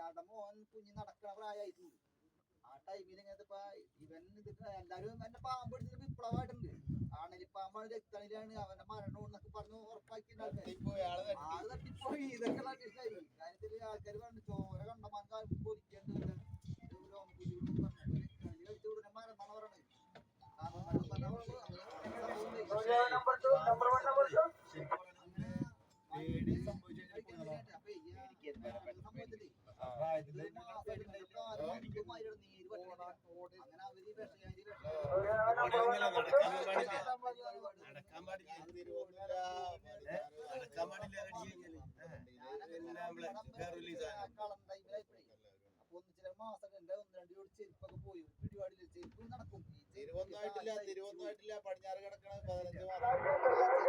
അയാളുടെ മോൻ കുഞ്ഞ് നടക്കണ പ്രായമായിട്ടുണ്ട്. ആ ടൈമിൽ ഇങ്ങനത്തെ ഇവൻ ഇത് എല്ലാരും എന്റെ പാമ്പ് പിടിച്ചിട്ട് വിപ്ലവമായിട്ടുണ്ട്. ആണലിപ്പാമ്പാണ് രക്തണിലാണ് അവന്റെ മരണം എന്നൊക്കെ പറഞ്ഞു ഉറപ്പാക്കിയിട്ട് ആള് തട്ടിപ്പോയി. ഇതൊക്കെ കാര്യത്തില് ആൾക്കാർ പറഞ്ഞു ചോര കണ്ടമാൻ പൊരിക്കേണ്ടത് കഴിച്ചു കൊടുക്കാൻ മരന്നാണ് പറയണത്. ചില മാസമൊക്കെ ഉണ്ട്, 1-2 ജോഡി ചെരുപ്പൊക്കെ പോയി. പിടിപാടില്ല, ചെരുപ്പ് നടക്കും. തിരുവൊന്നായിട്ടില്ല പടിഞ്ഞാറ് കിടക്കണ 15 മാസം